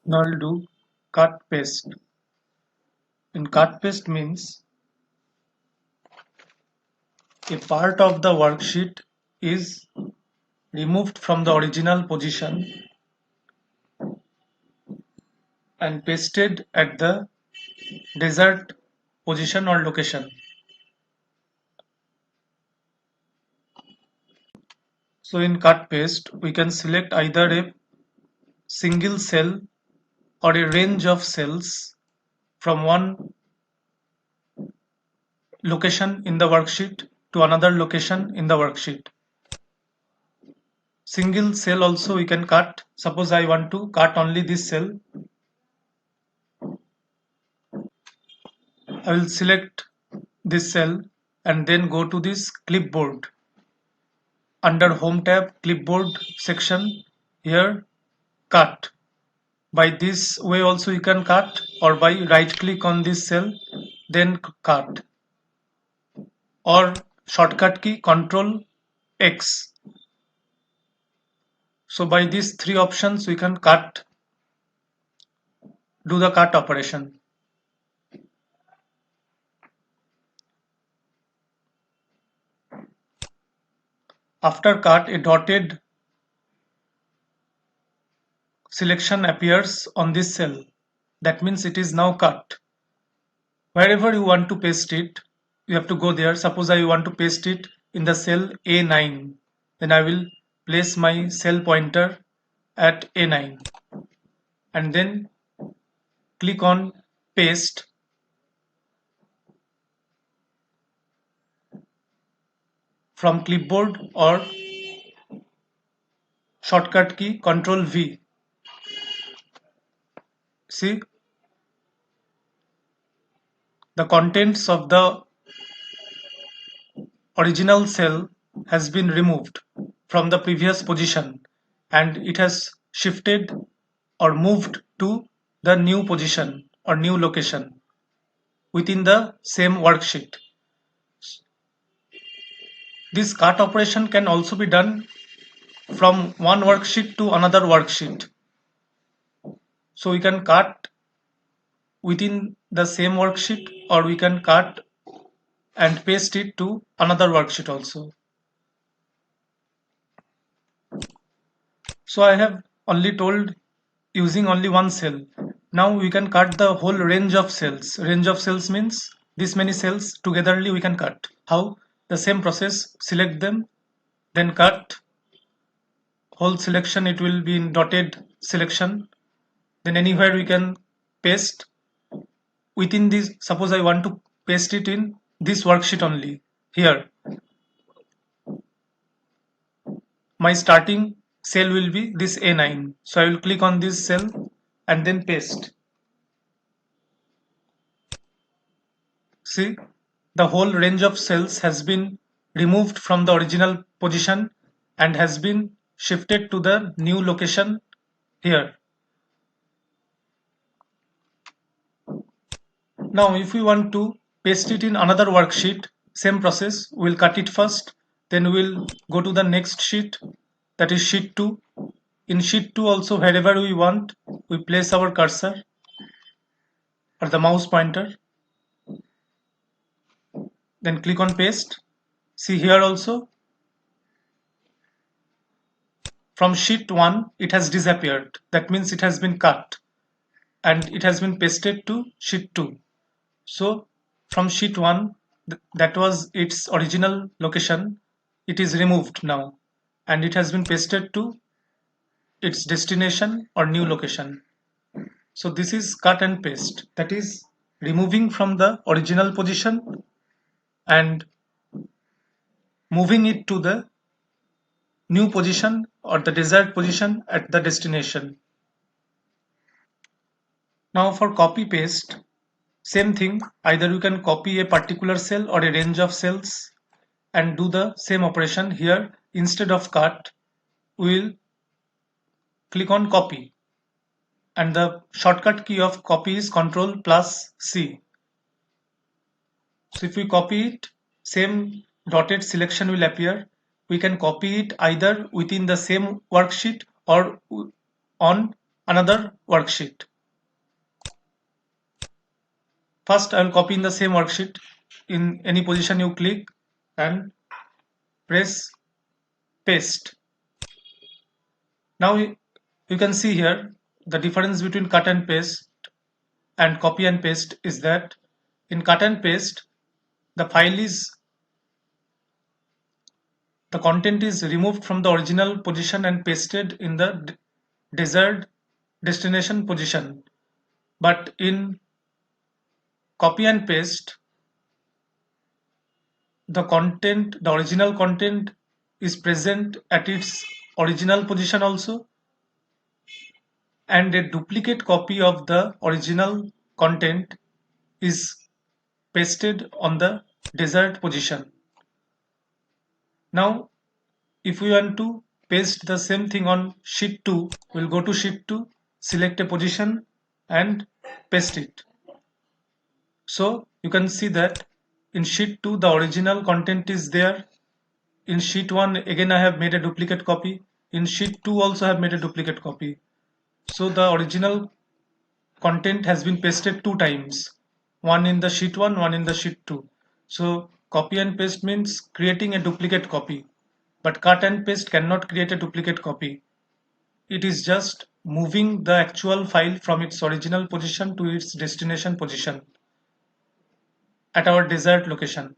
Now I'll do cut paste. In cut paste means a part of the worksheet is removed from the original position and pasted at the desired position or location. So in cut paste, we can select either a single cell or a range of cells from one location in the worksheet to another location in the worksheet. Single cell also we can cut. Suppose I want to cut only this cell. I will select this cell and then go to this clipboard. Under home tab, clipboard section, here cut. By this way also you can cut, or by right click on this cell then cut, or shortcut key Control X. So by these three options we can do the cut operation. After cut, a dotted selection appears on this cell. That means it is now cut. Wherever you want to paste it, you have to go there. Suppose I want to paste it in the cell A9. Then I will place my cell pointer at A9 and then click on paste. From clipboard or shortcut key Control V. See, the contents of the original cell has been removed from the previous position and it has shifted or moved to the new position or new location within the same worksheet. This cut operation can also be done from one worksheet to another worksheet. So we can cut within the same worksheet, or we can cut and paste it to another worksheet also. So I have only told using only one cell. Now we can cut the whole range of cells. Range of cells means this many cells togetherly we can cut. How? The same process, select them, then cut. Whole selection, it will be in dotted selection. Then anywhere we can paste within this. Suppose I want to paste it in this worksheet only. Here my starting cell will be this A9. So I will click on this cell and then paste. See, the whole range of cells has been removed from the original position and has been shifted to the new location here. Now if we want to paste it in another worksheet, same process, we'll cut it first, then we'll go to the next sheet, that is sheet 2. In sheet 2 also, wherever we want, we place our cursor or the mouse pointer, then click on paste. See here also, from sheet 1 it has disappeared. That means it has been cut and it has been pasted to sheet 2. So from sheet 1, that was its original location, it is removed now and it has been pasted to its destination or new location. So this is cut and paste, that is removing from the original position and moving it to the new position or the desired position at the destination. Now for copy paste, same thing, either you can copy a particular cell or a range of cells and do the same operation. Here instead of cut, we will click on copy and the shortcut key of copy is Ctrl plus C. So if we copy it, same dotted selection will appear. We can copy it either within the same worksheet or on another worksheet. First, I will copy in the same worksheet. In any position you click and press paste. Now you can see here the difference between cut and paste and copy and paste is that in cut and paste the content is removed from the original position and pasted in the desired destination position. But in copy and paste, the original content is present at its original position also, and a duplicate copy of the original content is pasted on the desired position. Now, if we want to paste the same thing on sheet 2, we'll go to sheet 2, select a position and paste it. So you can see that in sheet 2 the original content is there. In sheet 1 again I have made a duplicate copy. In sheet 2 also I have made a duplicate copy. So the original content has been pasted 2 times. One in the sheet 1, one in the sheet 2. So copy and paste means creating a duplicate copy. But cut and paste cannot create a duplicate copy. It is just moving the actual file from its original position to its destination position at our desired location.